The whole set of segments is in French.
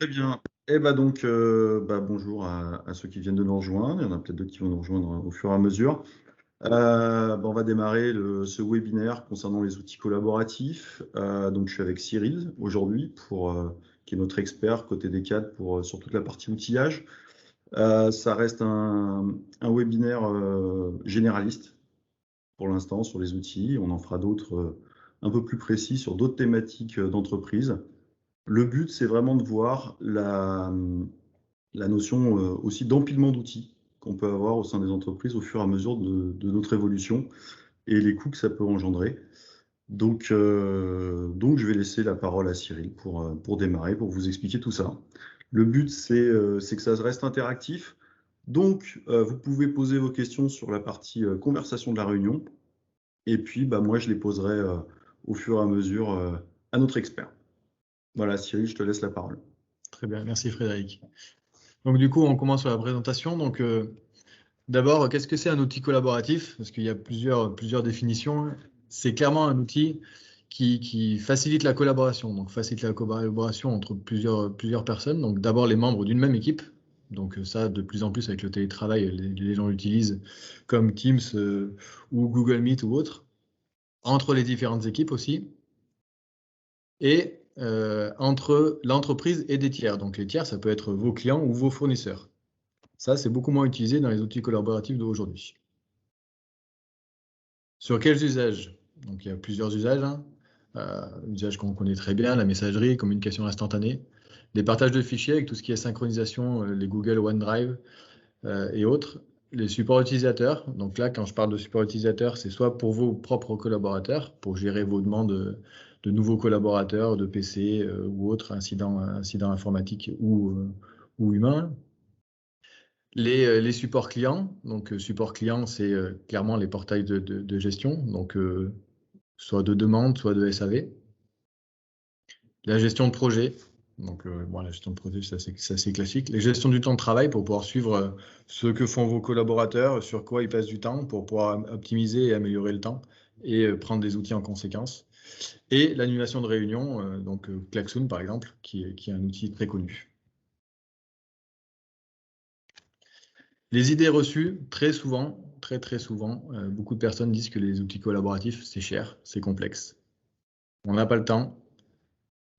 Très bien. Bonjour à ceux qui viennent de nous rejoindre. Il y en a peut-être d'autres qui vont nous rejoindre au fur et à mesure. On va démarrer ce webinaire concernant les outils collaboratifs. Je suis avec Cyril aujourd'hui, qui est notre expert côté des cadres sur toute la partie outillage. Ça reste un webinaire généraliste pour l'instant sur les outils. On en fera d'autres un peu plus précis sur d'autres thématiques d'entreprise. Le but, c'est vraiment de voir la notion aussi d'empilement d'outils qu'on peut avoir au sein des entreprises au fur et à mesure de notre évolution et les coûts que ça peut engendrer. Donc, je vais laisser la parole à Cyril pour démarrer, pour vous expliquer tout ça. Le but, c'est que ça reste interactif. Donc, vous pouvez poser vos questions sur la partie conversation de la réunion. Et puis, moi, je les poserai au fur et à mesure à notre expert. Voilà, Cyril, je te laisse la parole. Très bien, merci Frédéric. Donc du coup, on commence sur la présentation. Donc d'abord, qu'est-ce que c'est un outil collaboratif? Parce qu'il y a plusieurs définitions. C'est clairement un outil qui facilite la collaboration. Donc facilite la collaboration entre plusieurs personnes. Donc d'abord les membres d'une même équipe. Donc ça, de plus en plus avec le télétravail, les gens l'utilisent comme Teams ou Google Meet ou autre. Entre les différentes équipes aussi. Et entre l'entreprise et des tiers. Donc les tiers, ça peut être vos clients ou vos fournisseurs. Ça, c'est beaucoup moins utilisé dans les outils collaboratifs d'aujourd'hui. Sur quels usages? Donc il y a plusieurs usages. Usages qu'on connaît très bien, la messagerie, communication instantanée, les partages de fichiers avec tout ce qui est synchronisation, les Google OneDrive et autres. Les supports utilisateurs. Donc là, quand je parle de support utilisateur, c'est soit pour vos propres collaborateurs, pour gérer vos demandes de nouveaux collaborateurs, de PC ou autres incidents informatiques ou humains. Les supports clients. Donc support client, c'est clairement les portails de gestion, donc soit de demande, soit de SAV. La gestion de projet. Donc, la gestion de projet, c'est assez classique. Les gestions du temps de travail pour pouvoir suivre ce que font vos collaborateurs, sur quoi ils passent du temps, pour pouvoir optimiser et améliorer le temps et prendre des outils en conséquence. Et l'annulation de réunion, donc Klaxoon par exemple, qui est un outil très connu. Les idées reçues, très souvent, beaucoup de personnes disent que les outils collaboratifs, c'est cher, c'est complexe. On n'a pas le temps.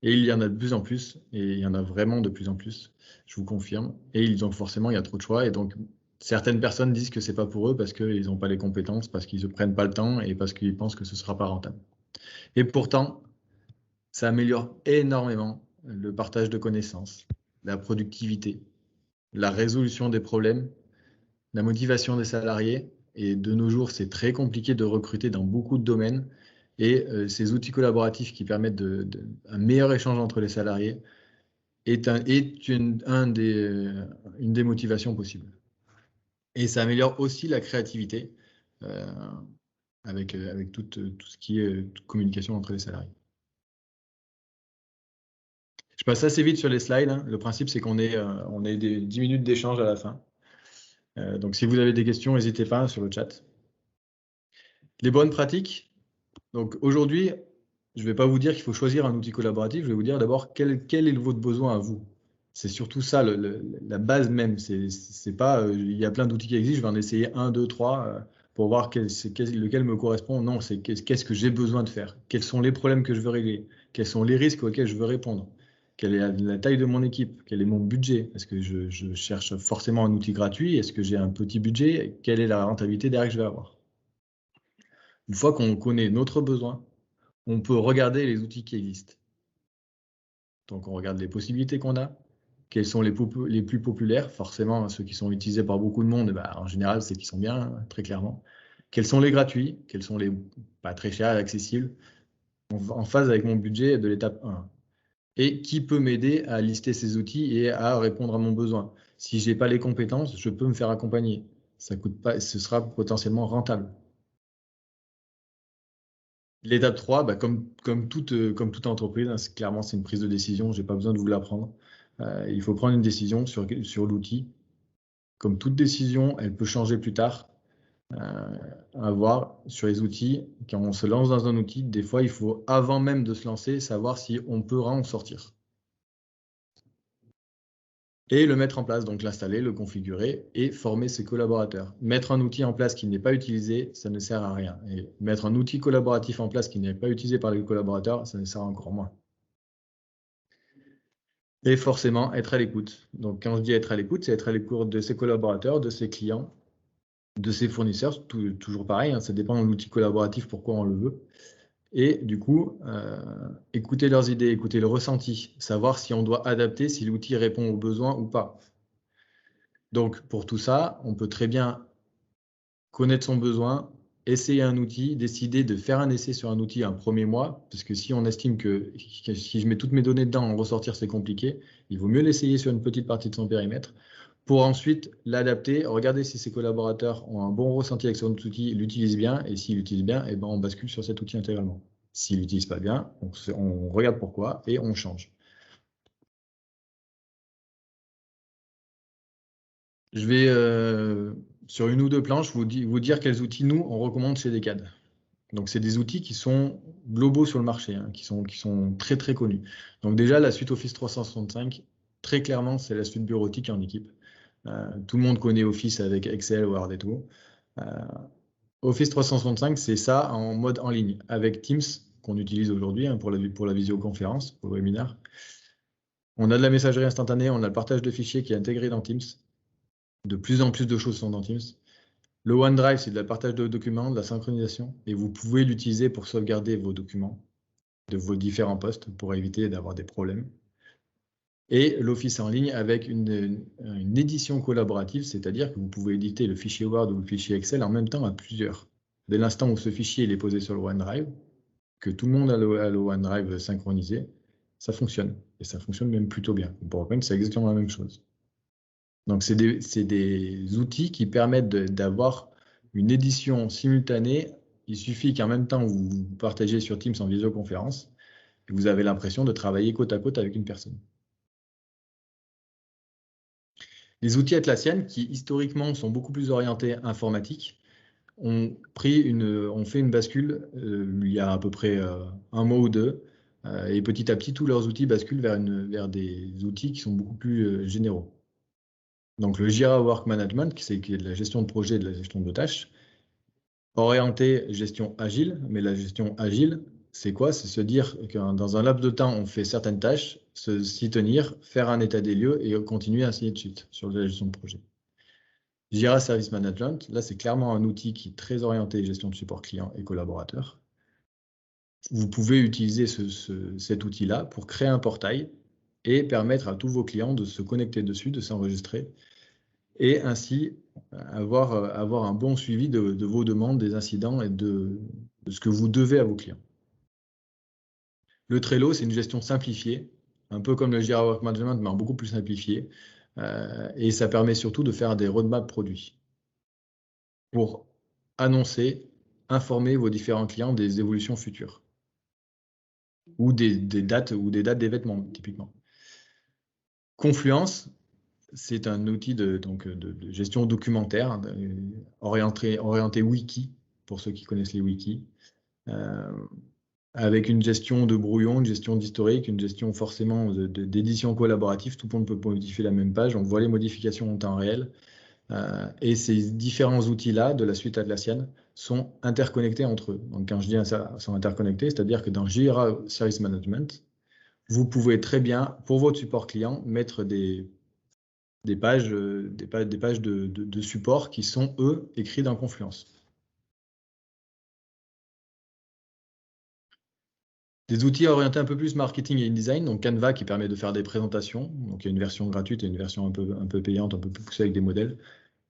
Et il y en a de plus en plus, et il y en a vraiment de plus en plus, je vous confirme. Et il y a trop de choix. Et donc, certaines personnes disent que c'est pas pour eux parce qu'ils n'ont pas les compétences, parce qu'ils ne prennent pas le temps et parce qu'ils pensent que ce ne sera pas rentable. Et pourtant, ça améliore énormément le partage de connaissances, la productivité, la résolution des problèmes, la motivation des salariés. Et de nos jours, c'est très compliqué de recruter dans beaucoup de domaines. Et ces outils collaboratifs qui permettent un meilleur échange entre les salariés est une des motivations possibles. Et ça améliore aussi la créativité avec tout ce qui est communication entre les salariés. Je passe assez vite sur les slides. Hein. Le principe, c'est qu'on ait des 10 minutes d'échange à la fin. Donc, si vous avez des questions, n'hésitez pas sur le chat. Les bonnes pratiques. Donc, aujourd'hui, je ne vais pas vous dire qu'il faut choisir un outil collaboratif. Je vais vous dire d'abord quel est votre besoin à vous. C'est surtout ça, la base même. C'est pas, il y a plein d'outils qui existent, je vais en essayer 1, 2, 3 pour voir lequel me correspond. Non, c'est qu'est-ce que j'ai besoin de faire? Quels sont les problèmes que je veux régler? Quels sont les risques auxquels je veux répondre? Quelle est la taille de mon équipe? Quel est mon budget? Est-ce que je cherche forcément un outil gratuit? Est-ce que j'ai un petit budget? Quelle est la rentabilité derrière que je vais avoir? Une fois qu'on connaît notre besoin, on peut regarder les outils qui existent. Donc, on regarde les possibilités qu'on a. Quels sont les plus populaires? Forcément, ceux qui sont utilisés par beaucoup de monde, en général, c'est qu'ils sont bien, très clairement. Quels sont les gratuits? Quels sont les pas très chers et accessibles? En phase avec mon budget de l'étape 1. Et qui peut m'aider à lister ces outils et à répondre à mon besoin? Si je n'ai pas les compétences, je peux me faire accompagner. Ça coûte pas, ce sera potentiellement rentable. L'étape 3, comme toute entreprise, hein, clairement, c'est une prise de décision. Je n'ai pas besoin de vous l'apprendre. Il faut prendre une décision sur l'outil. Comme toute décision, elle peut changer plus tard. À voir sur les outils. Quand on se lance dans un outil, des fois, il faut, avant même de se lancer, savoir si on peut en sortir. et le mettre en place, donc l'installer, le configurer et former ses collaborateurs. Mettre un outil en place qui n'est pas utilisé, ça ne sert à rien. Et mettre un outil collaboratif en place qui n'est pas utilisé par les collaborateurs, ça ne sert encore moins. Et forcément, être à l'écoute. Donc, quand je dis être à l'écoute, c'est être à l'écoute de ses collaborateurs, de ses clients, de ses fournisseurs. Toujours pareil, hein, ça dépend de l'outil collaboratif, pourquoi on le veut. Et du coup, écouter leurs idées, écouter le ressenti, savoir si on doit adapter, si l'outil répond aux besoins ou pas. Donc, pour tout ça, on peut très bien connaître son besoin, essayer un outil, décider de faire un essai sur un outil un premier mois, parce que si on estime que si je mets toutes mes données dedans, en ressortir, c'est compliqué, il vaut mieux l'essayer sur une petite partie de son périmètre, pour ensuite l'adapter, regarder si ses collaborateurs ont un bon ressenti avec son outil, l'utilisent bien, et s'ils l'utilisent bien, eh ben, on bascule sur cet outil intégralement. S'ils ne l'utilisent pas bien, on regarde pourquoi et on change. Je vais, sur une ou deux planches, vous dire quels outils nous, on recommande chez Decad. Donc, c'est des outils qui sont globaux sur le marché, hein, qui sont très, très connus. Donc, déjà, la suite Office 365, très clairement, c'est la suite bureautique en équipe. Tout le monde connaît Office avec Excel, Word et tout. Office 365, c'est ça en mode en ligne, avec Teams, qu'on utilise aujourd'hui hein, pour la visioconférence, pour le webinaire. On a de la messagerie instantanée, on a le partage de fichiers qui est intégré dans Teams. De plus en plus de choses sont dans Teams. Le OneDrive, c'est de la partage de documents, de la synchronisation, et vous pouvez l'utiliser pour sauvegarder vos documents de vos différents postes pour éviter d'avoir des problèmes. Et l'Office en ligne avec une édition collaborative, c'est-à-dire que vous pouvez éditer le fichier Word ou le fichier Excel en même temps à plusieurs. Dès l'instant où ce fichier est posé sur le OneDrive, que tout le monde a le OneDrive synchronisé, ça fonctionne. Et ça fonctionne même plutôt bien. Pour PowerPoint, c'est exactement la même chose. Donc, c'est des outils qui permettent d'avoir une édition simultanée. Il suffit qu'en même temps, vous partagez sur Teams en visioconférence et vous avez l'impression de travailler côte à côte avec une personne. Les outils Atlassian, qui historiquement sont beaucoup plus orientés informatique, ont fait une bascule il y a à peu près un mois ou deux. Et petit à petit, tous leurs outils basculent vers des outils qui sont beaucoup plus généraux. Donc, le Jira Work Management, qui est de la gestion de projet et de la gestion de tâches, orienté gestion agile. Mais la gestion agile, c'est quoi? C'est se dire que dans un laps de temps, on fait certaines tâches, s'y tenir, faire un état des lieux et continuer ainsi de suite sur la gestion de projet. Jira Service Management, là, c'est clairement un outil qui est très orienté gestion de support client et collaborateurs. Vous pouvez utiliser cet outil-là pour créer un portail et permettre à tous vos clients de se connecter dessus, de s'enregistrer et ainsi avoir un bon suivi de vos demandes, des incidents et de ce que vous devez à vos clients. Le Trello, c'est une gestion simplifiée, un peu comme le Jira Work Management, mais beaucoup plus simplifié. Et ça permet surtout de faire des roadmaps produits pour annoncer, informer vos différents clients des évolutions futures ou des dates d'événements, typiquement. Confluence, c'est un outil de gestion documentaire orienté wiki, pour ceux qui connaissent les wikis, avec une gestion de brouillon, une gestion d'historique, une gestion forcément d'édition collaborative. Tout le monde peut modifier la même page, on voit les modifications en temps réel. Et ces différents outils-là de la suite Atlassian sont interconnectés entre eux. Donc quand je dis ça, sont interconnectés, c'est-à-dire que dans Jira Service Management, vous pouvez très bien, pour votre support client, mettre des pages de support qui sont, eux, écrits dans Confluence. Des outils orientés un peu plus marketing et design, donc Canva qui permet de faire des présentations. Donc il y a une version gratuite et une version un peu payante, un peu plus poussée avec des modèles.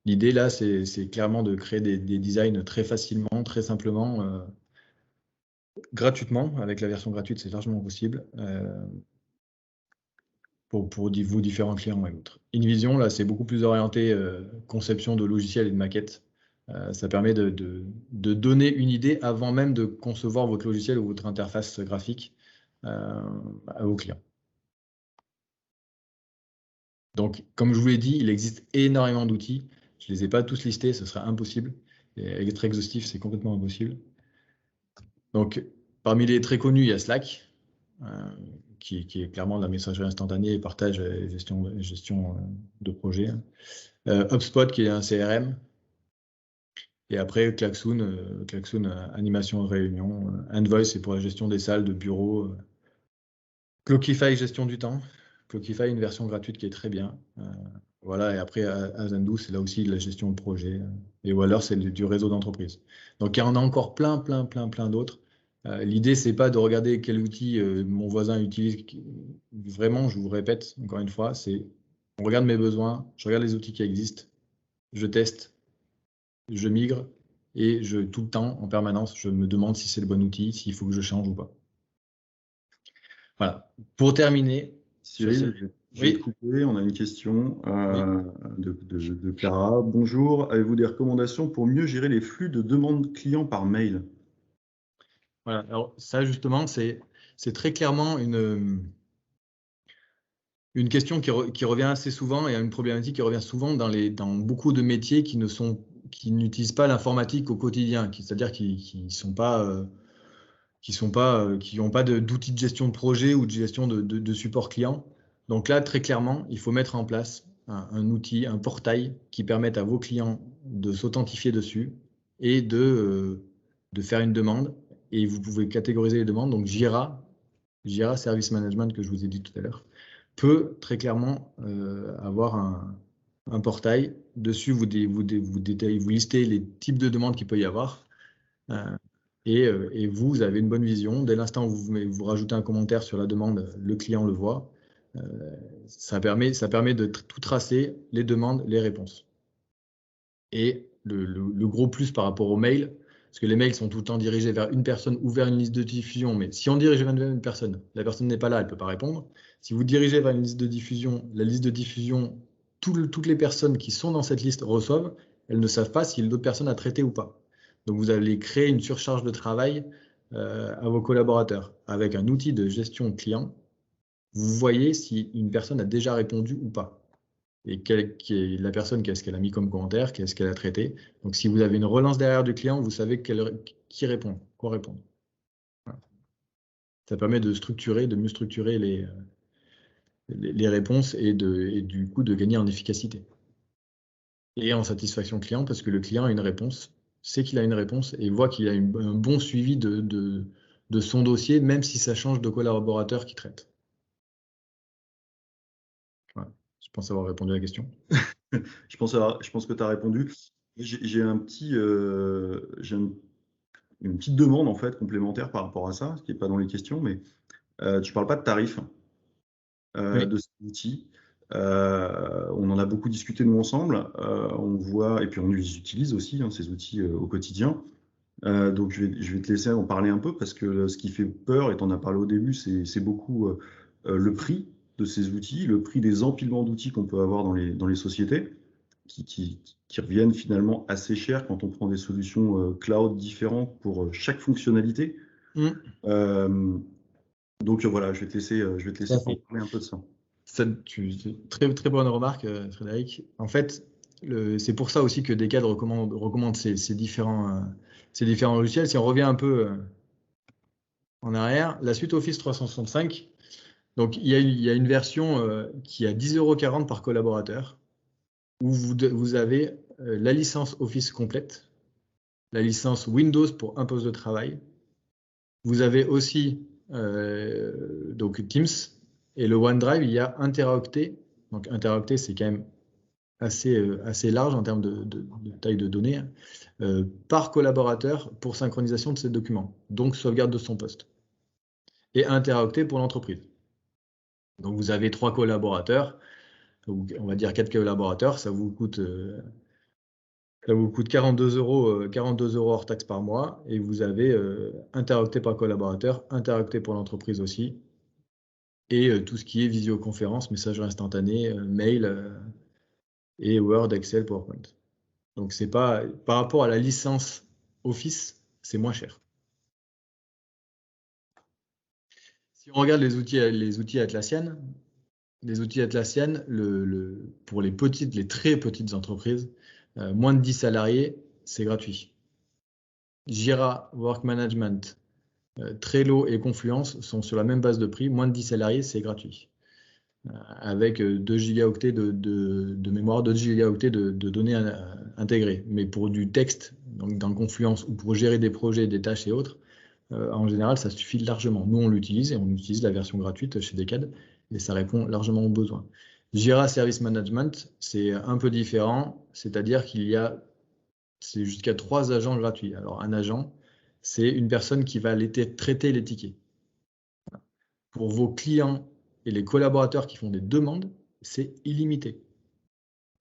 L'idée là, c'est clairement de créer des designs très facilement, très simplement, gratuitement. Avec la version gratuite, c'est largement possible. Pour vos différents clients et autres. InVision, là, c'est beaucoup plus orienté conception de logiciels et de maquettes. Ça permet de donner une idée avant même de concevoir votre logiciel ou votre interface graphique à vos clients. Donc, comme je vous l'ai dit, il existe énormément d'outils. Je ne les ai pas tous listés, ce serait impossible. Et être exhaustif, c'est complètement impossible. Donc, parmi les très connus, il y a Slack, qui est clairement de la messagerie instantanée, partage et gestion de projet. HubSpot qui est un CRM. Et après, Klaxoon, animation de réunion. Envoy, c'est pour la gestion des salles de bureaux. Clockify, gestion du temps. Clockify, une version gratuite qui est très bien. Voilà, et après, Azandoo, c'est là aussi de la gestion de projet. Et ou alors, c'est du réseau d'entreprise. Donc, il y en a encore plein d'autres. L'idée, c'est pas de regarder quel outil mon voisin utilise. Vraiment, je vous répète encore une fois, c'est on regarde mes besoins, je regarde les outils qui existent, je teste, je migre et tout le temps, en permanence, je me demande si c'est le bon outil, s'il faut que je change ou pas. Voilà. Pour terminer. Cyril, je vais te couper. On a une question de Clara. Bonjour, avez-vous des recommandations pour mieux gérer les flux de demandes clients par mail? Voilà. Alors ça, justement, c'est très clairement une question qui revient assez souvent et une problématique qui revient souvent dans beaucoup de métiers qui n'utilisent pas l'informatique au quotidien, c'est-à-dire qui n'ont pas d'outils de gestion de projet ou de gestion de support client. Donc là, très clairement, il faut mettre en place un outil, un portail qui permette à vos clients de s'authentifier dessus et de faire une demande. Et vous pouvez catégoriser les demandes. Donc Jira Service Management que je vous ai dit tout à l'heure, peut très clairement avoir un portail. Dessus, vous listez les types de demandes qu'il peut y avoir. Et vous avez une bonne vision. Dès l'instant où vous rajoutez un commentaire sur la demande, le client le voit. Ça permet de tout tracer, les demandes, les réponses. Et le gros plus par rapport aux mails, parce que les mails sont tout le temps dirigés vers une personne ou vers une liste de diffusion, mais si on dirige vers une personne, la personne n'est pas là, elle ne peut pas répondre. Si vous dirigez vers une liste de diffusion, la liste de diffusion, toutes les personnes qui sont dans cette liste reçoivent, elles ne savent pas si l'autre personne a traité ou pas. Donc vous allez créer une surcharge de travail à vos collaborateurs. Avec un outil de gestion client, vous voyez si une personne a déjà répondu ou pas. Et la personne, qu'est-ce qu'elle a mis comme commentaire, qu'est-ce qu'elle a traité. Donc si vous avez une relance derrière du client, vous savez qui répond, quoi répondre. Voilà. Ça permet de mieux structurer les réponses et du coup de gagner en efficacité. Et en satisfaction client, parce que le client a une réponse, sait qu'il a une réponse et voit qu'il a un bon suivi de son dossier, même si ça change de collaborateur qui traite. Voilà. Je pense avoir répondu à la question. Je pense que tu as répondu. J'ai une petite demande en fait complémentaire par rapport à ça, ce qui n'est pas dans les questions, mais tu ne parles pas de tarifs Oui. de cet outil. On en a beaucoup discuté nous ensemble. On voit, et puis on les utilise aussi, ces outils au quotidien. Donc je vais te laisser en parler un peu parce que ce qui fait peur, et tu en as parlé au début, c'est beaucoup le prix de ces outils, le prix des empilements d'outils qu'on peut avoir dans les sociétés, qui reviennent finalement assez cher quand on prend des solutions cloud différentes pour chaque fonctionnalité. Donc voilà, je vais te laisser parler un peu de ça. Très, très bonne remarque, Frédéric. En fait, c'est pour ça aussi que Decade recommande ces différents logiciels. Si on revient un peu en arrière, la suite Office 365, donc il y a une version qui a 10,40 € par collaborateur, où vous avez la licence Office complète, la licence Windows pour un poste de travail. Vous avez aussi donc Teams et le OneDrive, il y a 1 Teraoctet. Donc 1 Teraoctet, c'est quand même assez large en termes de taille de données, par collaborateur pour synchronisation de ces documents, donc sauvegarde de son poste. Et 1 Teraoctet pour l'entreprise. Donc vous avez 3 collaborateurs, on va dire 4 collaborateurs, ça vous coûte 42 € hors taxe par mois, et vous avez 1 Teraoctet par collaborateur, 1 Teraoctet pour l'entreprise aussi, et tout ce qui est visioconférence, messagerie instantanée, mail, et Word, Excel, PowerPoint. Donc c'est pas par rapport à la licence Office, c'est moins cher. Si on regarde les outils Atlassian, pour les très petites entreprises, moins de 10 salariés, c'est gratuit. Jira Work Management, Trello et Confluence sont sur la même base de prix, moins de 10 salariés, c'est gratuit. Avec 2 gigaoctets de mémoire, 2 gigaoctets de données intégrées. Mais pour du texte, donc dans Confluence, ou pour gérer des projets, des tâches et autres, en général, ça suffit largement. Nous, on l'utilise et on utilise la version gratuite chez Decade et ça répond largement aux besoins. Jira Service Management, c'est un peu différent, c'est-à-dire c'est jusqu'à 3 agents gratuits. Alors, un agent, c'est une personne qui va traiter les tickets. Pour vos clients et les collaborateurs qui font des demandes, c'est illimité.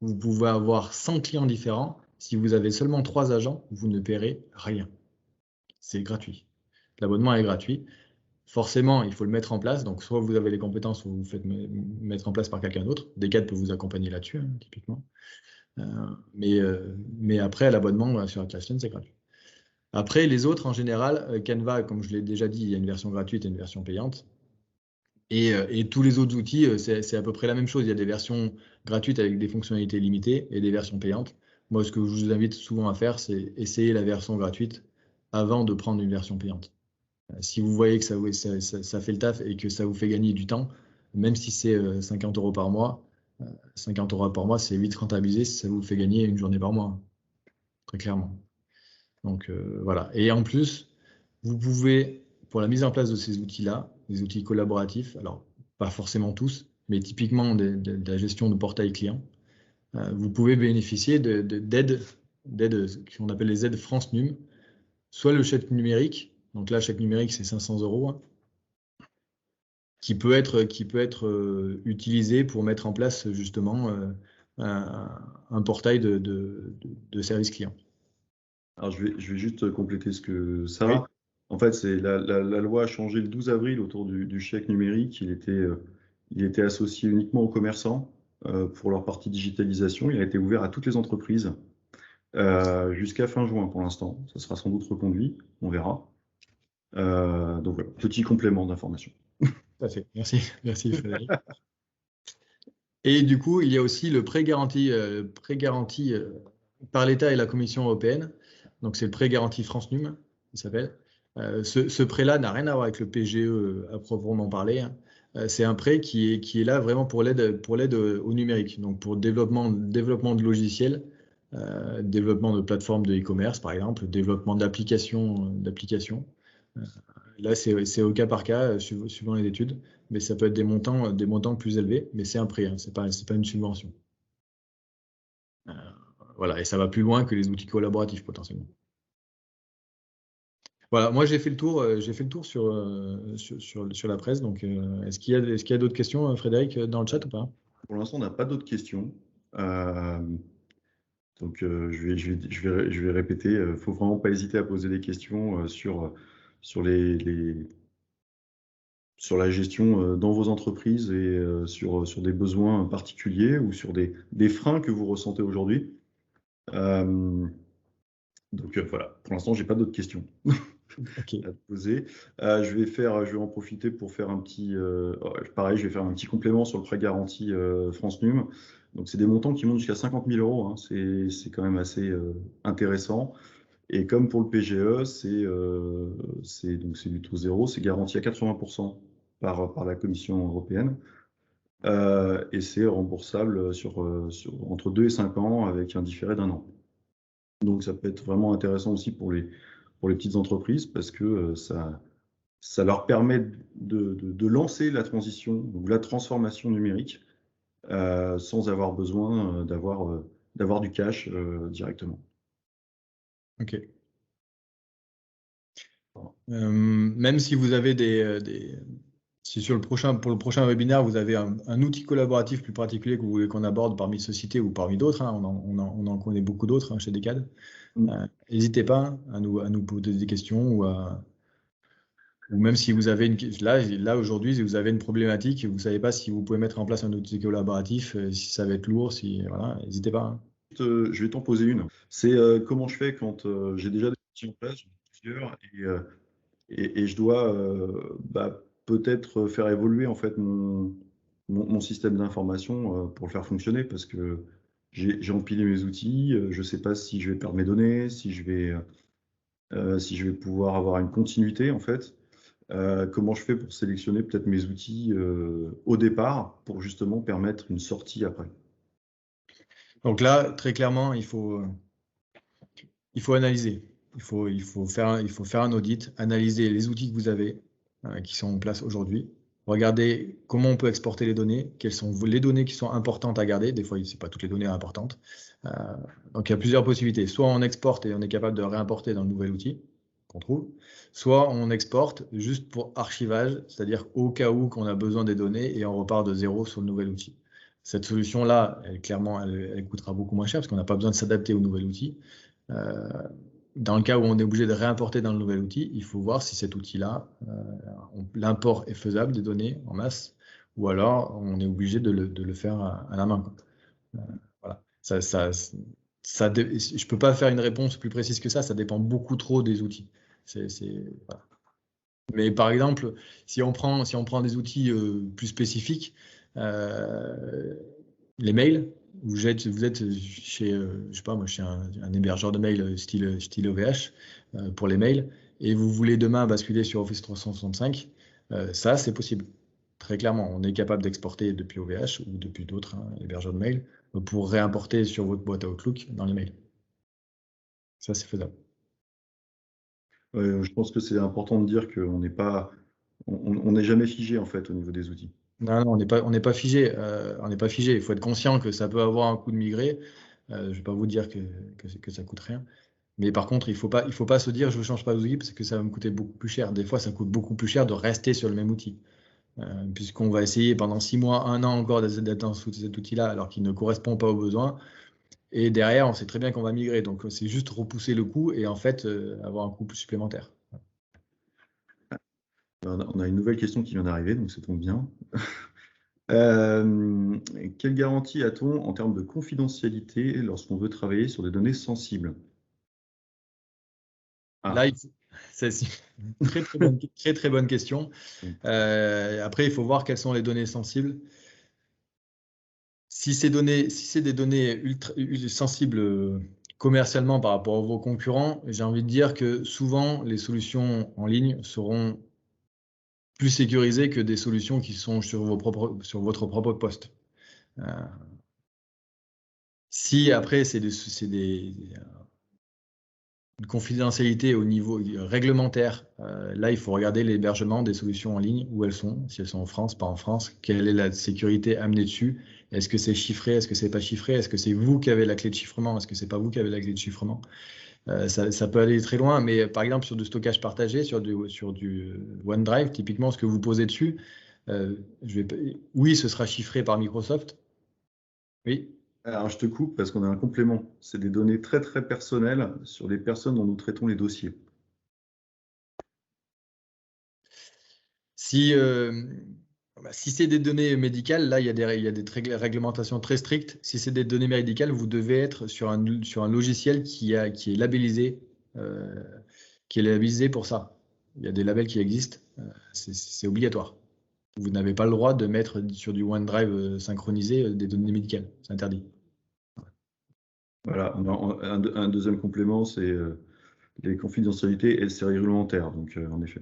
Vous pouvez avoir 100 clients différents. Si vous avez seulement 3 agents, vous ne paierez rien. C'est gratuit. L'abonnement est gratuit. Forcément, il faut le mettre en place. Donc, soit vous avez les compétences, ou vous faites mettre en place par quelqu'un d'autre. Decade peut vous accompagner là-dessus, hein, typiquement. Mais après, l'abonnement sur Atlassian, c'est gratuit. Après, les autres, en général, Canva, comme je l'ai déjà dit, il y a une version gratuite et une version payante. Et tous les autres outils, c'est à peu près la même chose. Il y a des versions gratuites avec des fonctionnalités limitées et des versions payantes. Moi, ce que je vous invite souvent à faire, c'est essayer la version gratuite avant de prendre une version payante. Si vous voyez que ça fait le taf et que ça vous fait gagner du temps, même si c'est 50 € par mois, 50 € par mois, c'est vite rentabilisé si ça vous fait gagner une journée par mois, très clairement. Donc voilà. Et en plus, vous pouvez, pour la mise en place de ces outils-là, des outils collaboratifs, alors pas forcément tous, mais typiquement de la gestion de portail client, vous pouvez bénéficier d'aides qu'on appelle les aides France Num, soit le chèque numérique, donc là, chèque numérique, c'est 500 €, hein, qui peut être utilisé pour mettre en place justement un portail de service client. Alors, je vais juste compléter ce que ça. Oui. En fait, c'est la loi a changé le 12 avril autour du chèque numérique. Il était associé uniquement aux commerçants pour leur partie digitalisation. Il a été ouvert à toutes les entreprises jusqu'à fin juin pour l'instant. Ça sera sans doute reconduit, on verra. Donc voilà, petit complément d'information. Tout à fait. Merci Frédéric. Et du coup, il y a aussi le prêt garanti par l'État et la Commission européenne. Donc, c'est le prêt garanti France Num, il s'appelle. Ce prêt-là n'a rien à voir avec le PGE à proprement parler, hein. C'est un prêt qui est là vraiment pour l'aide au numérique, donc pour le développement de logiciels, développement de plateformes de e-commerce, par exemple, développement d'applications. Là, c'est au cas par cas, suivant les études, mais ça peut être des montants plus élevés, mais c'est un prêt, hein, c'est pas une subvention. Voilà, et ça va plus loin que les outils collaboratifs potentiellement. Voilà, moi j'ai fait le tour sur la presse. Donc, est-ce qu'il y a d'autres questions, Frédéric, dans le chat ou pas? Pour l'instant, on n'a pas d'autres questions. Donc, je vais répéter. Il ne faut vraiment pas hésiter à poser des questions sur la gestion dans vos entreprises et sur des besoins particuliers ou sur des freins que vous ressentez aujourd'hui. Donc voilà, pour l'instant, j'ai pas d'autres questions Okay. à te poser. Je vais en profiter pour faire un petit, pareil, je vais faire un petit complément sur le prêt garanti France Num. Donc c'est des montants qui montent jusqu'à 50 000 €, hein. C'est quand même assez intéressant. Et comme pour le PGE, c'est du taux zéro, c'est garanti à 80% par la Commission européenne. Et c'est remboursable entre 2 et 5 ans avec un différé d'1 an. Donc ça peut être vraiment intéressant aussi pour les petites entreprises parce que ça leur permet de lancer la transition ou la transformation numérique sans avoir besoin d'avoir du cash directement. Ok. Même si vous avez si pour le prochain webinaire, vous avez un outil collaboratif plus particulier que vous voulez qu'on aborde parmi Société ou parmi d'autres, hein, on en connaît beaucoup d'autres, hein, chez Decade, n'hésitez pas à nous poser des questions ou même si vous avez là aujourd'hui, si vous avez une problématique, vous ne savez pas si vous pouvez mettre en place un outil collaboratif, si ça va être lourd, voilà, n'hésitez pas, hein. Je vais t'en poser une. C'est comment je fais quand j'ai déjà des outils en place, plusieurs, et je dois peut-être faire évoluer en fait mon système d'information pour le faire fonctionner parce que j'ai empilé mes outils, je ne sais pas si je vais perdre mes données, si je vais pouvoir avoir une continuité en fait. Comment je fais pour sélectionner peut-être mes outils au départ pour justement permettre une sortie après? Donc là, très clairement, il faut analyser. Il faut faire un audit, analyser les outils que vous avez, qui sont en place aujourd'hui. Regarder comment on peut exporter les données, quelles sont les données qui sont importantes à garder. Des fois, ce n'est pas toutes les données importantes. Donc, il y a plusieurs possibilités. Soit on exporte et on est capable de réimporter dans le nouvel outil qu'on trouve, soit on exporte juste pour archivage, c'est-à-dire au cas où qu'on a besoin des données et on repart de zéro sur le nouvel outil. Cette solution-là, clairement, elle coûtera beaucoup moins cher parce qu'on n'a pas besoin de s'adapter au nouvel outil. Dans le cas où on est obligé de réimporter dans le nouvel outil, il faut voir si cet outil-là, l'import est faisable des données en masse, ou alors on est obligé de le faire à la main, quoi. Voilà. Je ne peux pas faire une réponse plus précise que ça dépend beaucoup trop des outils. Voilà. Mais par exemple, si on prend des outils plus spécifiques, les mails, vous êtes chez, je sais pas, moi, chez un hébergeur de mail style OVH pour les mails, et vous voulez demain basculer sur Office 365, ça, c'est possible. Très clairement, on est capable d'exporter depuis OVH ou depuis d'autres hébergeurs de mail pour réimporter sur votre boîte Outlook dans les mails. Ça, c'est faisable. Je pense que c'est important de dire qu'on n'est pas, on n'est jamais figé en fait au niveau des outils. Non, on n'est pas figé. On n'est pas figé. Il faut être conscient que ça peut avoir un coût de migrer. Je ne vais pas vous dire que ça coûte rien. Mais par contre, il faut pas se dire je ne change pas d'outil parce que ça va me coûter beaucoup plus cher. Des fois, ça coûte beaucoup plus cher de rester sur le même outil. Puisqu'on va essayer pendant 6 mois, 1 an encore d'être dans cet outil-là alors qu'il ne correspond pas aux besoins. Et derrière, on sait très bien qu'on va migrer. Donc, c'est juste repousser le coût et en fait, avoir un coût plus supplémentaire. On a une nouvelle question qui vient d'arriver, donc ça tombe bien. Quelle garantie a-t-on en termes de confidentialité lorsqu'on veut travailler sur des données sensibles? Là, c'est une très bonne question. Après, il faut voir quelles sont les données sensibles. Si c'est des données ultra sensibles commercialement par rapport à vos concurrents, j'ai envie de dire que souvent les solutions en ligne seront plus sécurisées que des solutions qui sont sur votre propre poste. Si après c'est une confidentialité au niveau réglementaire, là il faut regarder l'hébergement des solutions en ligne, où elles sont, si elles sont en France, pas en France, quelle est la sécurité amenée dessus, est-ce que c'est chiffré, est-ce que c'est pas chiffré, est-ce que c'est vous qui avez la clé de chiffrement, est-ce que c'est pas vous qui avez la clé de chiffrement. Ça peut aller très loin, mais par exemple sur du stockage partagé, sur du OneDrive, typiquement ce que vous posez dessus, oui, ce sera chiffré par Microsoft. Oui. Alors, je te coupe parce qu'on a un complément. C'est des données très très personnelles sur les personnes dont nous traitons les dossiers. Si c'est des données médicales, là, il y a des réglementations très strictes. Si c'est des données médicales, vous devez être sur un logiciel qui est labellisé pour ça. Il y a des labels qui existent. C'est obligatoire. Vous n'avez pas le droit de mettre sur du OneDrive synchronisé des données médicales. C'est interdit. Voilà, un deuxième complément, c'est les confidentialités et c'est réglementaire, donc en effet.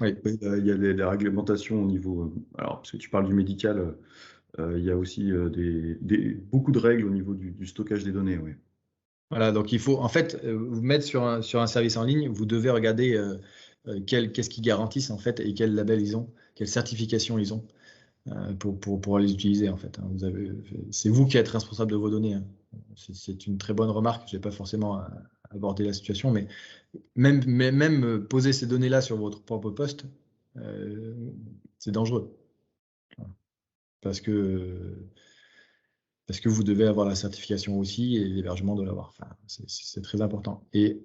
Oui. Il y a des réglementations au niveau. Alors, parce que tu parles du médical, il y a aussi beaucoup de règles au niveau du stockage des données. Oui. Voilà, donc il faut en fait vous mettre sur un service en ligne, vous devez regarder qu'est-ce qu'ils garantissent en fait et quel label ils ont, quelle certification ils ont pour les utiliser en fait. C'est vous qui êtes responsable de vos données, hein. C'est une très bonne remarque. Je n'ai pas forcément abordé la situation, mais même poser ces données-là sur votre propre poste, c'est dangereux. Parce que vous devez avoir la certification aussi et l'hébergement doit l'avoir. Enfin, c'est très important. Et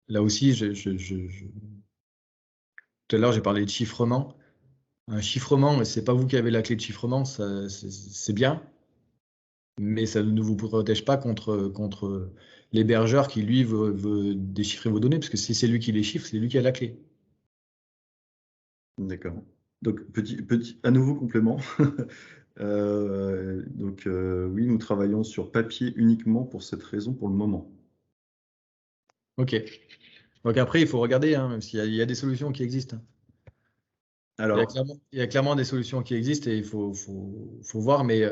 là aussi, tout à l'heure, j'ai parlé de chiffrement. Un chiffrement, c'est pas vous qui avez la clé de chiffrement, c'est bien, mais ça ne vous protège pas contre l'hébergeur qui, lui, veut déchiffrer vos données, parce que si c'est lui qui les chiffre, c'est lui qui a la clé. D'accord. Donc, à nouveau complément. Oui, nous travaillons sur papier uniquement pour cette raison pour le moment. Ok. Donc après, il faut regarder, hein, même s'il y a des solutions qui existent. Alors, Il y a clairement des solutions qui existent et il faut voir, mais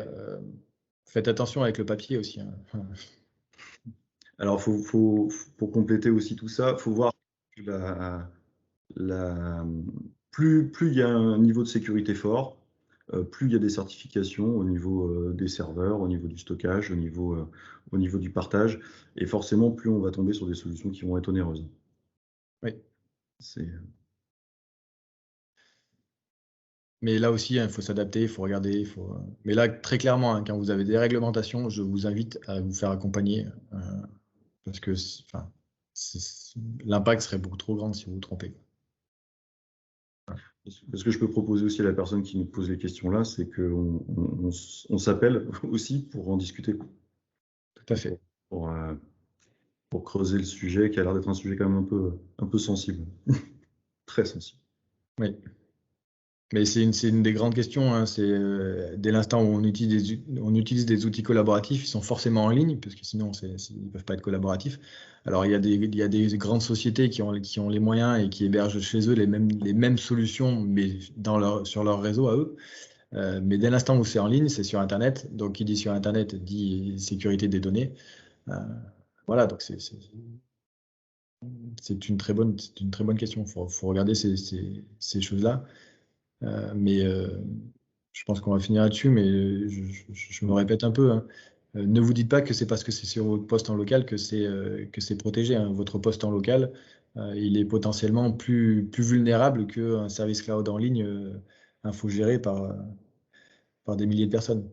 faites attention avec le papier aussi, hein. alors pour compléter aussi tout ça, il faut voir que la- plus il y a un niveau de sécurité fort, plus il y a des certifications au niveau des serveurs, au niveau du stockage, au niveau du partage, et forcément, plus on va tomber sur des solutions qui vont être onéreuses. Oui. C'est, Mais là aussi, hein, il faut s'adapter, il faut regarder. Mais là, très clairement, hein, quand vous avez des réglementations, je vous invite à vous faire accompagner parce que l'impact serait beaucoup trop grand si vous vous trompez. Ce que je peux proposer aussi à la personne qui nous pose les questions là, c'est qu'on s'appelle aussi pour en discuter, Tout à fait. pour creuser le sujet qui a l'air d'être un sujet quand même un peu sensible, très sensible. Oui. Mais c'est une des grandes questions, hein, dès l'instant où on utilise des outils collaboratifs, ils sont forcément en ligne, parce que sinon ils ne peuvent pas être collaboratifs. Alors il y a des grandes sociétés qui ont les moyens et qui hébergent chez eux les mêmes solutions, mais sur leur réseau à eux. Mais dès l'instant où c'est en ligne, c'est sur Internet. Donc qui dit sur Internet dit sécurité des données. Voilà, donc c'est une très bonne question. Faut regarder ces choses-là. Mais je pense qu'on va finir là-dessus, mais je me répète un peu, hein. Ne vous dites pas que c'est parce que c'est sur votre poste en local que c'est protégé, hein. Votre poste en local, il est potentiellement plus vulnérable qu'un service cloud en ligne infogéré par des milliers de personnes.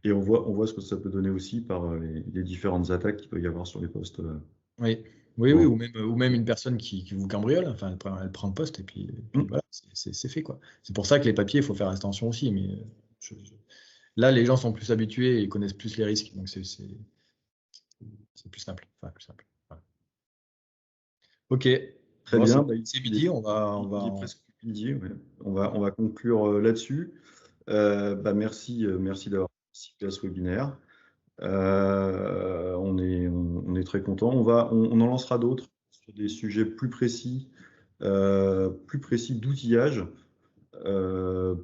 Et on voit ce que ça peut donner aussi par les différentes attaques qu'il peut y avoir sur les postes. Oui, oui, Bon. ou même une personne qui vous cambriole, enfin, elle prend le poste et puis Mm. voilà, c'est fait, quoi. C'est pour ça que les papiers, il faut faire attention aussi, mais là, les gens sont plus habitués et connaissent plus les risques, donc c'est plus simple. Enfin, plus simple. Voilà. Ok. Très Bon, bien. c'est midi, Il est presque midi. Ouais. On va conclure là-dessus. Merci d'avoir participé à ce webinaire. On est très content. On en lancera d'autres sur des sujets plus précis d'outillage,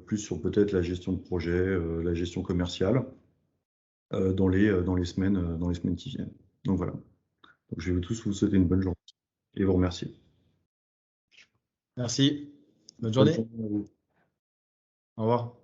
plus sur peut-être la gestion de projet, la gestion commerciale, dans les semaines qui viennent. Donc voilà. Donc, je vais tous vous souhaiter une bonne journée et vous remercier. Merci. Bonne Bonne journée. journée à vous. Au revoir.